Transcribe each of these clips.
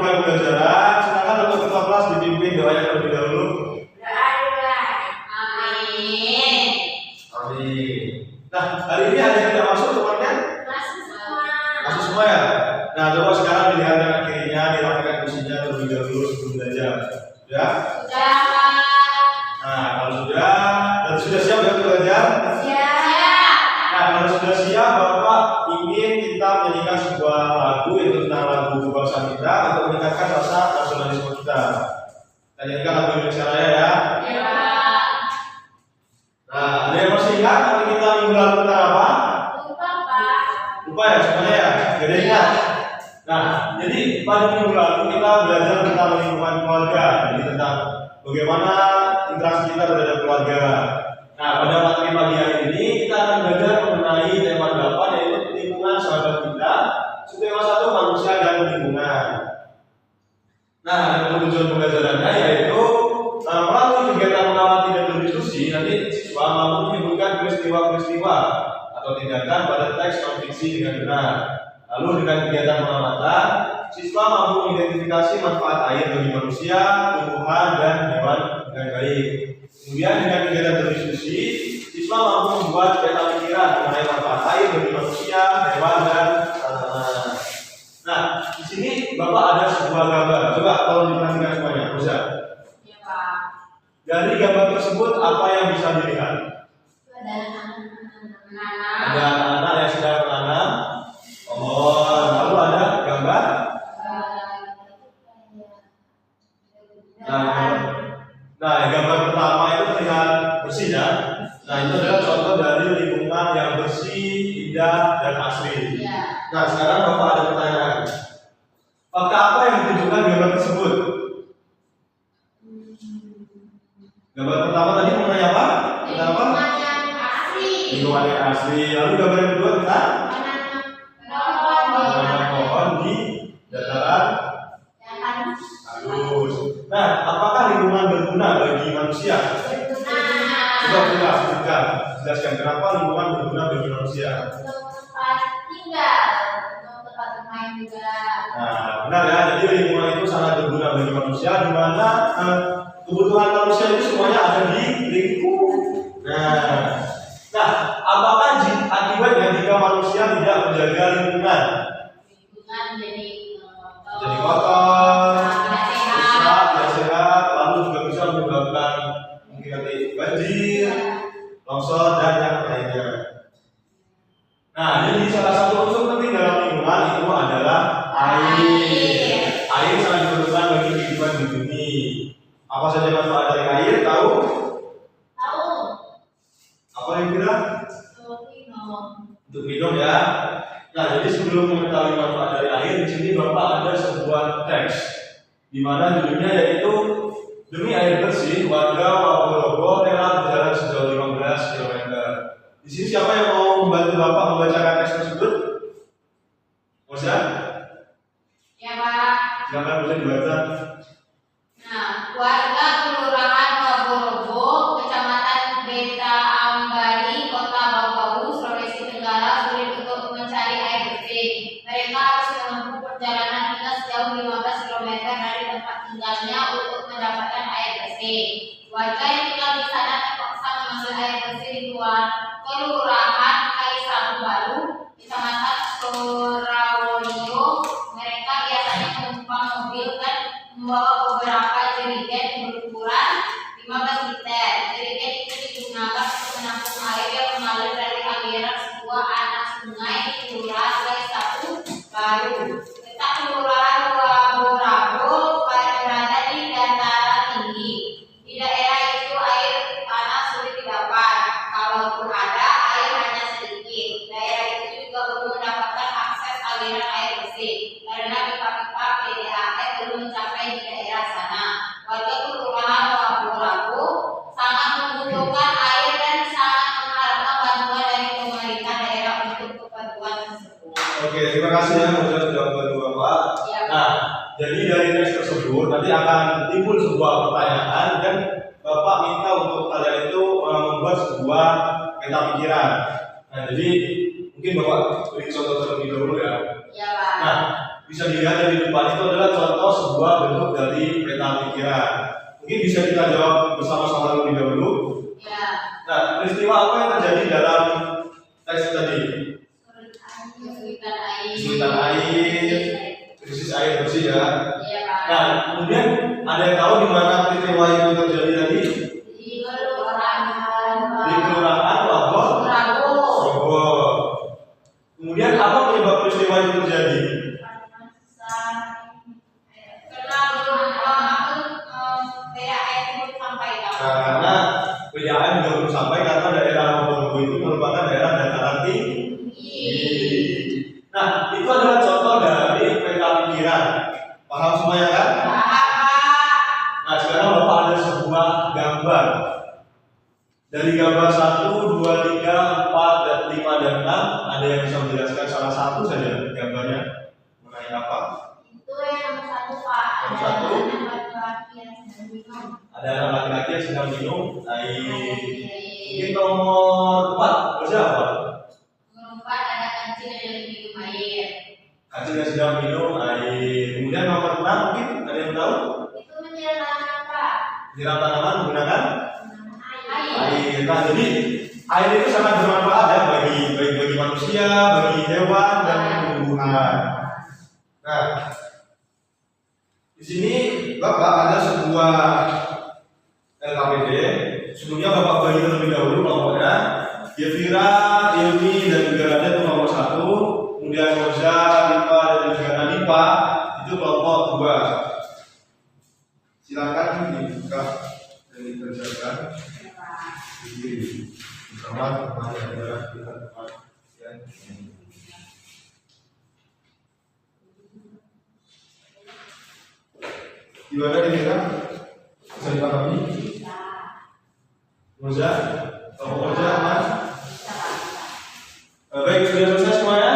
melanjutkan pembelajaran. Silakan untuk ketua kelas dipimpin doanya terlebih dahulu. Amin. Amin. Nah, hari ini ada yang tidak masuk temannya? Masuk semua ya? Nah, coba sekarang dilihat yang kirinya, dirapikan kursinya terlebih dahulu sebelum belajar. Ya? Sudah. Nah, kalau sudah, dan sudah siap untuk belajar? Siap. Nah, kalau sudah siap, Bapak ingin kita menyanyikan sebuah lagu, yaitu tentang lagu bangsa kita, untuk meningkatkan rasa nasionalisme kita. Kita nyanyikan lagu Indonesia Raya ya? Ya. Nah, ada yang masih ingat kalau kita minggu lalu tentang apa? Lupa, Pak. Lupa ya semuanya ya? Gak ada yang ingat? Nah, jadi pada minggu lalu kita belajar tentang lingkungan keluarga, jadi tentang bagaimana interaksi kita terhadap keluarga. Nah, pada materi pagi hari ini kita akan belajar mengenai tema 8, yaitu lingkungan sahabat kita, subtema 1 manusia dan lingkungan. Nah, tujuan pembelajarannya yaitu melalui kegiatan mengamati dan berdiskusi, nanti siswa mampu menyebutkan peristiwa-peristiwa atau tindakan pada teks non-fiksi dengan benar. Lalu dengan kegiatan pengamatan, siswa mampu mengidentifikasi manfaat air bagi manusia, tumbuhan, dan hewan dengan baik. Kemudian dengan kegiatan berdiskusi, siswa mampu membuat peta pikiran mengenai manfaat air bagi manusia, hewan, dan tanaman. Nah, di sini Bapak ada sebuah gambar. Coba tolong diperhatikan semuanya, Rosa. Ya, Pak. Dari gambar tersebut apa yang bisa dilihat? Ada anak-anak yang sedang menanam. Oh, lalu ada gambar. Nah, gambar pertama itu terlihat bersih ya. Nah, itu adalah contoh dari lingkungan yang bersih, indah, dan asri. Nah, sekarang Bapak ada pertanyaan. Fakta apa yang ditunjukkan gambar tersebut? Gambar pertama tadi mengenai apa? Tentang apa? Lingkungan yang asri. Lalu gambar yang kedua tentang menanam pohon di dataran halus. Nah, apakah lingkungan berguna bagi manusia? Coba kita sebutkan, jelaskan kenapa lingkungan berguna bagi manusia. Nah, benar ya. Jadi lingkungan itu sangat berguna bagi manusia, di mana kebutuhan manusia itu semuanya ada di lingkungan. Nah, apakah akibatnya jika manusia tidak menjaga lingkungan? Jadi kotor, rusak, tidak sehat, lalu juga bisa menyebabkan mungkin nanti banjir, longsor, dan yang lainnya. Nah, jadi salah satu unsur penting dalam lingkungan itu adalah air. Air sangat diperlukan bagi kehidupan di bumi. Apa saja manfaat dari air? Tahu? Apa yang kira? Untuk minum ya. Nah, jadi sebelum mengetahui manfaat dari air, di sini Bapak ada sebuah teks, di mana judulnya yaitu demi air bersih, warga Waborogo rela berjalan sejauh 15 km. Di sini siapa yang mau membantu Bapak membacakan teks tersebut? Bisa? Ya, Pak. Silakan bisa dibaca. Nah, warga Kelurahan Waborogo, Kecamatan Beta Ambari, Kota Bau-Bau, Sulawesi Tenggara sulit untuk mencari air bersih. Mereka harus menempuh perjalanan hingga sejauh 15 km dari tempat tinggalnya untuk mendapatkan air bersih. Warga yang tinggal di sana terpaksa mengambil air bersih di luar Kelurahan Kaisabu Baru, Kecamatan Sorawoyo. Mereka biasanya menumpang mobil dan membawa beberapa jerigen berukuran 15 liter. Jerigen itu digunakan untuk menampung air yang mengalir dari aliran sebuah anak sungai di Kelurahan Kaisabu Baru. Letak Kelurahan Waborogo berada di dataran tinggi. Di daerah itu air tanah sulit didapat. Kalaupun ada, air hanya sedikit. Daerah itu juga belum mendapatkan akses aliran air bersih karena pipa-pipa PDAM belum mencapai di daerah sana. Warga Kelurahan Waborogo sangat membutuhkan air dan sangat mengharapkan bantuan dari pemerintah daerah untuk keperluan tersebut. Oke, terima kasih ya sudah membantu Bapak. Ya. Nah, jadi dari teks tersebut nanti akan timbul sebuah pertanyaan dan Bapak minta untuk kalian itu membuat sebuah peta pikiran. Nah, jadi mungkin Bapak beri contoh terlebih dahulu ya. Ya, Pak. Nah, bisa dilihat dari depan itu adalah contoh sebuah bentuk dari peta pikiran. Mungkin bisa kita jawab bersama-sama terlebih dahulu. Ya. Nah, peristiwa apa yang terjadi dalam teks tadi? Kesulitan air, krisis air bersih ya. Iya, Pak. Nah, kemudian ada yang tahu di mana peristiwa itu terjadi tadi? Di kelurahan Di Kelurahan Labon, Bogor. Kemudian apa penyebab peristiwa itu terjadi? Karena PDAM juga belum sampai karena daerah Ponorogo itu merupakan daerah dataran tinggi. Nah, itu adalah contoh dari peta pikiran. Paham semuanya kan? Nah, sekarang Bapak ada sebuah gambar. Dari gambar 1, 2, 3, 4, dan 5, dan 6, ada yang bisa menjelaskan salah satu saja gambarnya mengenai apa? Itu yang satu, Pak. Yang satu. Ada anak laki-laki yang sedang minum. Ada anak laki-laki yang sedang minum air. Mungkin nomor 4, bersiapa? Nomor 4 ada kancing yang lagi minum air. Kancing yang sedang minum air. Kemudian nomor 6 mungkin ada yang tahu? Itu menyiram Pak. Menyiram tanaman menggunakan Air. air. Nah, jadi air itu sangat bermanfaat ya bagi manusia, bagi hewan dan tumbuhan. Nah, di sini Bapak ada sebuah LKPD. Sebelumnya Bapak bagi terlebih dahulu kelompoknya. Yevira, Ilmi, dan juga Rada itu kelompok 1. Kemudian Moza, Lipa, dan juga Nanipa itu kelompok 2. Silakan dibuka dan dikerjakan sendiri bersama teman adalah kita teman yang gimana kira-kira bisa dipahami? Moza, kalau Moza aman? Baik, sudah selesai semuanya?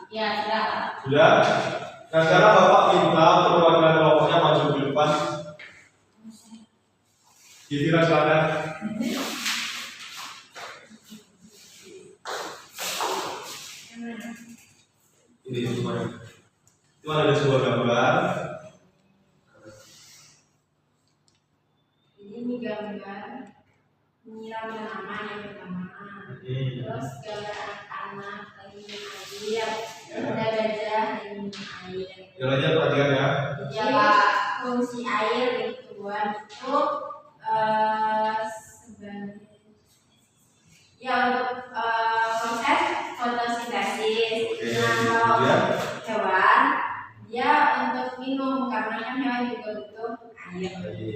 Ya, sudah. Sudah? Nah, sekarang Bapak minta perwakilan kelompoknya maju ke depan. Kira-kira silakan. Ini semuanya. Itu ada sebuah gambar. Ini gambar menyiram tanaman yang pertama. Terus gambar anak lagi minum air. Ada gajah yang minum air. Jalannya perhatikan ya. Jadi fungsi air di tumbuhan itu sebagai ya untuk proses fotosintesis. Oke, Nah, kemudian? kalau hewan dia untuk minum karena kan hewan juga butuh air.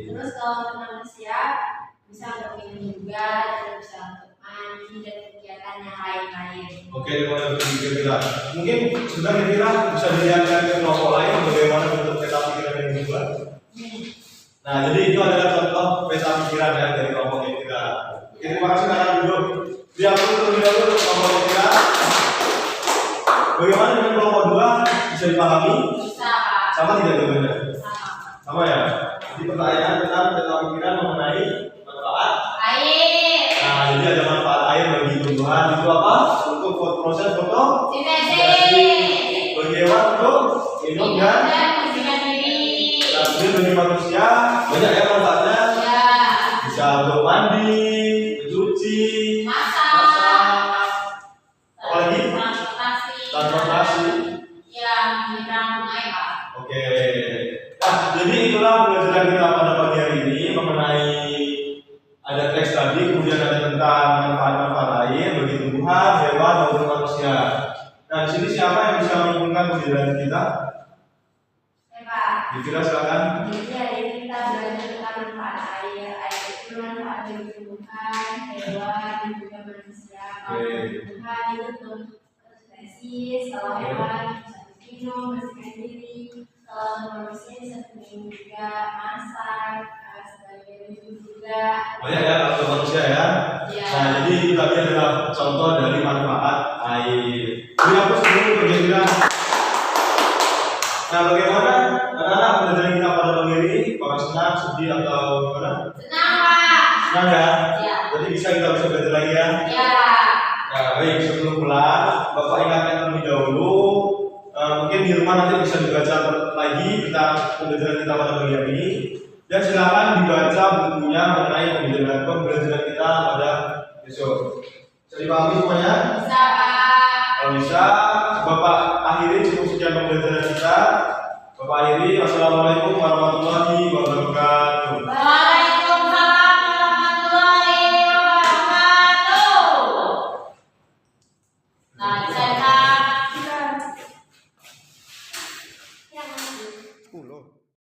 Terus kalau untuk manusia bisa untuk minum juga, terus bisa untuk mandi dan kegiatan yang lain-lain. Oke, terima kasih kira-kira. Mungkin sudah kira-kira bisa dilihatkan ke kelompok lain bagaimana bentuk peta pikiran yang dibuat. Nah, jadi itu adalah contoh peta pikiran ya dari kelompok kira-kira. Oke, terima kasih karena duduk. Diambil terlebih dahulu untuk kelompok kira-kira. Bagaimana dengan kelompok 2 bisa dipahami? Bisa, Pak. Sama tidak jawabannya? Sama. Sama ya. Jadi pertanyaan tentang peta pikiran mengenai manfaat. Air. Nah, jadi ada manfaat air bagi tumbuhan itu apa? Untuk proses Sintesis. bagi hewan untuk minum dan membersihkan diri. kemudian bagi manusia banyak ya manfaatnya. Ya. Bisa untuk mandi, mencuci, Masak. apalagi transportasi. Ya, menyiram air, Pak. Oke. Nah, jadi itulah pembelajaran kita pada pagi hari ini mengenai ada teks tadi, kemudian ada tentang manfaat-manfaat air bagi tumbuhan, hewan maupun manusia. Nah, di sini siapa yang bisa menyimpulkan pembelajaran kita? Pak. Dikira silakan. Jadi hari ini kita belajar tentang manfaat air. Air itu manfaat bagi tumbuhan, hewan, dan juga manusia. Kalau tumbuhan itu untuk fotosintesis, kalau hewan bisa minum, bersihkan diri. Kalau manusia bisa minum juga, masak, sebagai minum juga. Banyak ya kalau manusia ya. Ya. Nah, jadi itu tadi adalah contoh dari manfaat air. Jadi aku sebelum kira-kira. Nah, bagaimana anak-anak pembelajaran kita pada pagi ini? Apakah senang, sedih atau gimana? Senang, Pak. Senang ya? Ya. Jadi kita bisa belajar lagi ya. Ya. Nah, baik sebelum pulang, Bapak ingatkan terlebih dahulu Mungkin di rumah nanti bisa dibaca lagi kita pembelajaran kita pada pagi hari ini. Dan silakan dibaca bukunya mengenai pembelajaran kita pada besok. Bisa dipahami semuanya? Bisa, Pak. Kalau bisa, Bapak akhiri cukup sekian pembelajaran kita. Bapak akhiri. Wassalamualaikum warahmatullahi wabarakatuh. Waalaikumsalam warahmatullahi wabarakatuh. Nah, bisa Kak. Yang masih.